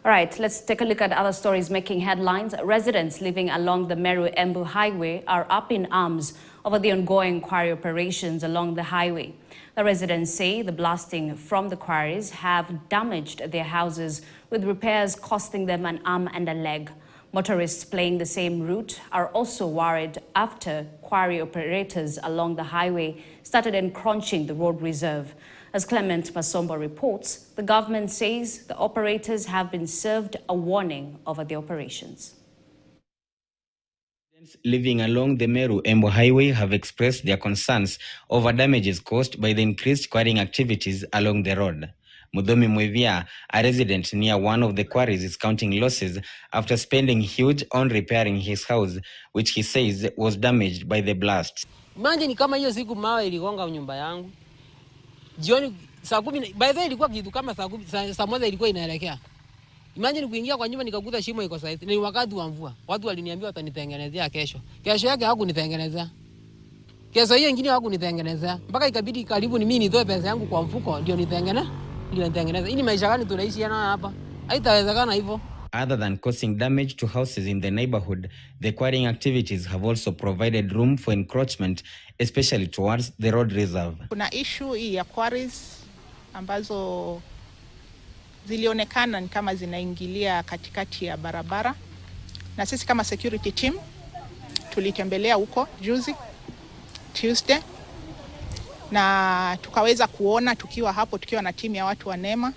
All right, let's take a look at other stories making headlines. Residents living along the Meru-Embu highway are up in arms over the ongoing quarry operations along the highway. The residents say the blasting from the quarries have damaged their houses, with repairs costing them an arm and a leg. Motorists playing the same route are also worried after quarry operators along the highway started encroaching the road reserve. As Clement Masombo reports, the government says the operators have been served a warning over the operations. Living along the Meru-Embu highway have expressed their concerns over damages caused by the increased quarrying activities along the road. Mudhomi Mwivia, a resident near one of the quarries, is counting losses after spending huge on repairing his house, which he says was damaged by the blast. Imagine kama hiyo siku mawe iligonga nyumba yangu. Jioni saa 10, by the way ilikuwa kitu kama saa moja ilikuwa inaelekea. Imagine kuingia kwa nyumba nikakuta shimo iko sasa. Ni wakati wa mvua. Watu waliniambia watanitengenezea kesho. Kesho yake hakunitengenezea. Kesho hiyo nyingine hakunitengenezea. Mpaka ikabidi karibu ni mimi nitoe pesa yangu kwa mfuko ndio nitengeneza. Ili maisha gani tunaishi nayo hapa? Haitawezekana hivyo. Other than causing damage to houses in the neighborhood, the quarrying activities have also provided room for encroachment, especially towards the road reserve. Kuna issue hii ya quarries ambazo zilionekana ni kama zinaingilia katikati ya barabara, na sisi kama security team tulitembelea huko juzi Tuesday, na tukaweza kuona tukiwa hapo, tukiwa na timu ya watu wa NEMA,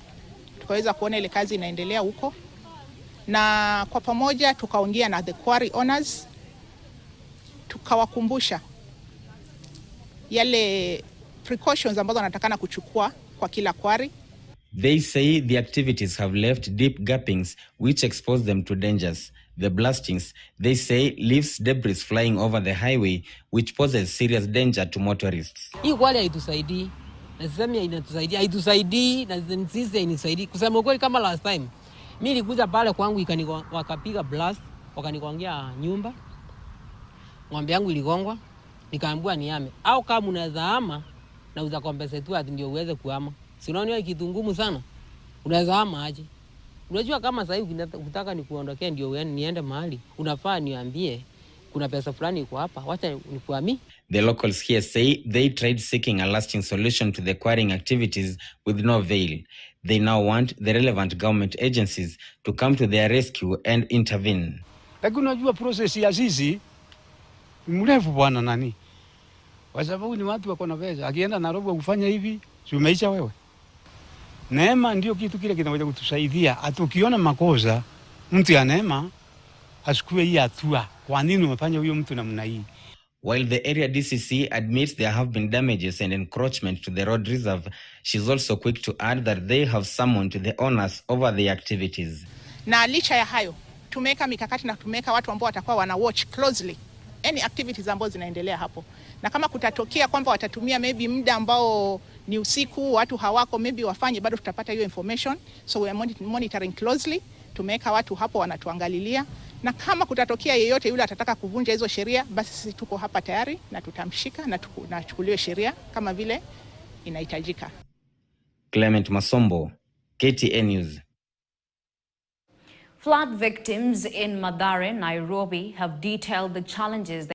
tukaweza kuona ile kazi inaendelea huko, na kwa pamoja tukaongea na the quarry owners, tukawakumbusha yale precautions ambazo wanatakana kuchukua kwa kila quarry. They say the activities have left deep gapings which expose them to dangers. The blastings, they say, leaves debris flying over the highway which poses serious danger to motorists. Hii kweli haitusaidii. Na sisemi haitusaidii na sisi hainisaidii. Kusema kweli kama last time, mimi nilikuja pale kwangu wakapiga blast, wakanigongia nyumba. Ng'ombe yangu iligongwa, nikaambiwa niame. Au kama unaweza ama na uzakompensate tu ati ndio uweze kuama. Si unaona hiyo kitu ngumu sana? Unaweza ama aje? Unajua kama sasa hivi ukitaka nikuondokea ndio niende mahali, unafaa niambie kuna pesa fulani iko hapa, wacha nikuamie. The locals here say they tried seeking a lasting solution to the quarrying activities with no avail. They now want the relevant government agencies to come to their rescue and intervene. Lakini unajua process ya sisi mrefu bwana nani? Kwa sababu ni watu wako na pesa. Akienda Nairobi kufanya hivi, si umeisha wewe. NEMA ndio kitu kile kinaweza kutusaidia. Atukiona makosa, mtu ya NEMA asikue hii hatua. Kwa nini umefanya huyo mtu namna hii? While the area DCC admits there have been damages and encroachment to the road reserve, she's also quick to add that they have summoned the owners over the activities. Na licha ya hayo, tumeweka mikakati na tumeweka watu ambao watakuwa wana watch closely any activities ambazo zinaendelea hapo. Na kama kutatokea kwamba watatumia maybe muda ambao ni usiku, watu hawako, maybe wafanye, bado tutapata hiyo information. So we are monitoring closely. Tumeweka watu hapo wanatuangalilia, na kama kutatokea yeyote yule atataka kuvunja hizo sheria, basi sisi tuko hapa tayari na tutamshika na tuchukuliwe sheria kama vile inahitajika. Clement Masombo, KTN News. Flood victims in Mathare, Nairobi have detailed the challenges